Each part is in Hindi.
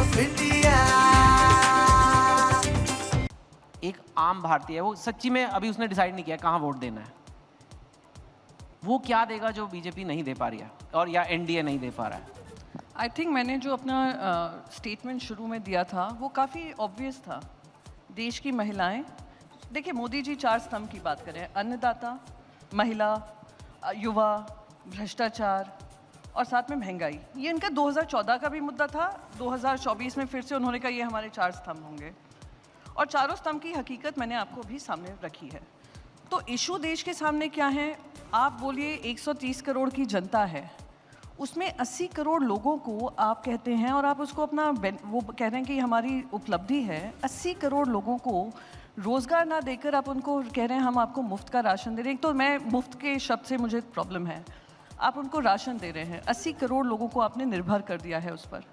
of India. एक आम भारतीय है, वो सच्ची में अभी उसने डिसाइड नहीं किया कहाँ वोट देना है। वो क्या देगा जो बीजेपी नहीं दे पा रही है और या एनडीए नहीं दे पा रहा है। आई थिंक मैंने जो अपना स्टेटमेंट शुरू में दिया था वो काफ़ी ऑब्वियस था। देश की महिलाएं, देखिए मोदी जी 4 स्तंभ की बात करें, अन्नदाता, महिला, युवा, भ्रष्टाचार और साथ में महंगाई। ये इनका 2014 का भी मुद्दा था, 2024 में फिर से उन्होंने कहा ये हमारे 4 स्तंभ होंगे और चारों स्तंभ की हकीकत मैंने आपको भी सामने रखी है। तो इशू देश के सामने क्या है? आप बोलिए 130 करोड़ की जनता है, उसमें 80 करोड़ लोगों को आप कहते हैं और आप उसको अपना वो कह रहे हैं कि हमारी उपलब्धि है। 80 करोड़ लोगों को रोज़गार ना देकर आप उनको कह रहे हैं हम आपको मुफ्त का राशन दे रहे हैं। तो मैं मुफ्त के शब्द से मुझे प्रॉब्लम है। आप उनको राशन दे रहे हैं, 80 करोड़ लोगों को आपने निर्भर कर दिया है उस पर।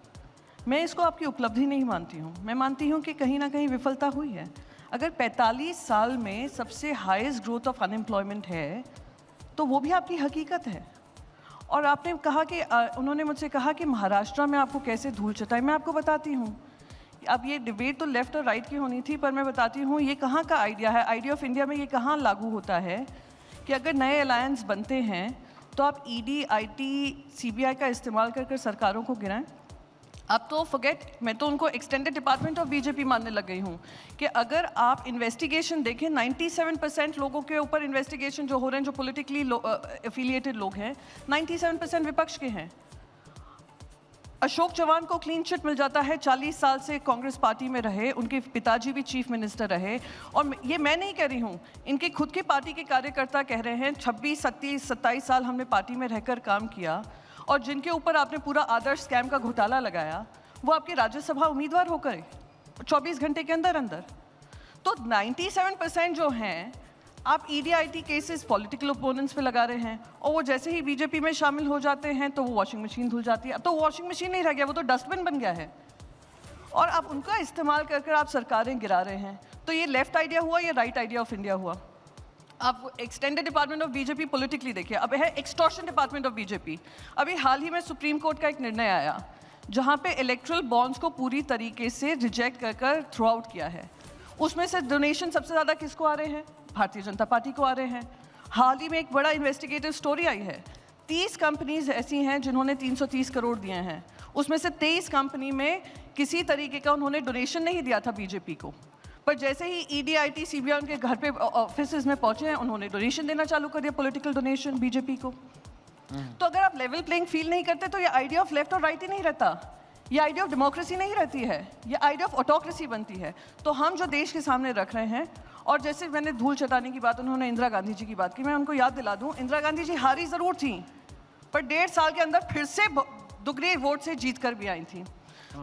मैं इसको आपकी उपलब्धि नहीं मानती हूँ। मैं मानती हूँ कि कहीं ना कहीं विफलता हुई है। अगर 45 साल में सबसे हाईएस्ट ग्रोथ ऑफ अनएम्प्लॉयमेंट है तो वो भी आपकी हकीकत है। और आपने कहा कि उन्होंने मुझसे कहा कि महाराष्ट्र में आपको कैसे धूल चटाई। मैं आपको बताती हूँ, अब ये डिबेट तो लेफ्ट और राइट की होनी थी, पर मैं बताती हूँ ये कहाँ का आइडिया है। आइडिया ऑफ इंडिया में ये कहाँ लागू होता है कि अगर नए अलायंस बनते हैं तो आप ईडी, आईटी, सीबीआई का इस्तेमाल कर कर सरकारों को गिराएं। अब तो फॉरगेट, मैं तो उनको एक्सटेंडेड डिपार्टमेंट ऑफ बीजेपी मानने लग गई हूँ कि अगर आप इन्वेस्टिगेशन देखें, 97% लोगों के ऊपर इन्वेस्टिगेशन जो हो रहे हैं जो पॉलिटिकली एफिलिएटेड लोग हैं, 97% विपक्ष के हैं। अशोक चव्हाण को क्लीन चिट मिल जाता है, 40 साल से कांग्रेस पार्टी में रहे, उनके पिताजी भी चीफ मिनिस्टर रहे। और ये मैं नहीं कह रही हूँ, इनके खुद के पार्टी के कार्यकर्ता कह रहे हैं 26, 27 साल हमने पार्टी में रहकर काम किया और जिनके ऊपर आपने पूरा आदर्श स्कैम का घोटाला लगाया वो आपके राज्यसभा उम्मीदवार होकर 24 घंटे के अंदर अंदर। तो 97% जो हैं आप ईडी-आईटी केसेस पॉलिटिकल ओपोनेंट्स पे लगा रहे हैं और वो जैसे ही बीजेपी में शामिल हो जाते हैं तो वो वॉशिंग मशीन धुल जाती है। अब तो वॉशिंग मशीन नहीं रह गया, वो तो डस्टबिन बन गया है और आप उनका इस्तेमाल कर कर आप सरकारें गिरा रहे हैं। तो ये लेफ्ट आइडिया हुआ, ये राइट आइडिया ऑफ इंडिया हुआ। आप extended department of BJP politically देखिए, अब है एक्सटॉर्शन डिपार्टमेंट ऑफ बीजेपी। अभी हाल ही में सुप्रीम कोर्ट का एक निर्णय आया जहाँ पे इलेक्ट्रल बॉन्ड्स को पूरी तरीके से रिजेक्ट कर कर थ्रू आउट किया है। उसमें से डोनेशन सबसे ज़्यादा किसको आ रहे हैं? भारतीय जनता पार्टी को आ रहे हैं। हाल ही में एक बड़ा इन्वेस्टिगेटिव स्टोरी आई है, 30 कंपनीज ऐसी हैं जिन्होंने 330 करोड़ दिए हैं। उसमें से 23 कंपनी में किसी तरीके का उन्होंने डोनेशन नहीं दिया था बीजेपी को, पर जैसे ही ईडी, आईटी, सीबीआई उनके घर पे ऑफिस में पहुंचे हैं उन्होंने डोनेशन देना चालू कर दिया, पॉलिटिकल डोनेशन बीजेपी को। तो अगर आप लेवल प्लेइंग फील्ड नहीं करते तो ये आइडिया ऑफ लेफ्ट और राइट ही नहीं रहता, ये आइडिया ऑफ डेमोक्रेसी नहीं रहती है, ये आइडिया ऑफ ऑटोक्रेसी बनती है। तो हम जो देश के सामने रख रहे हैं, और जैसे मैंने धूल चटाने की बात, उन्होंने इंदिरा गांधी जी की बात की, मैं उनको याद दिला दूं, इंदिरा गांधी जी हारी ज़रूर थी पर 1.5 साल के अंदर फिर से दुगने वोट से जीत कर भी आई थी।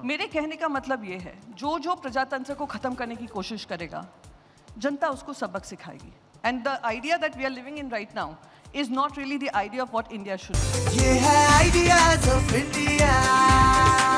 मेरे कहने का मतलब ये है, जो जो प्रजातंत्र को ख़त्म करने की कोशिश करेगा जनता उसको सबक सिखाएगी। And the idea that we are living in right now is not really the idea of what India should be. ये है Ideas of India.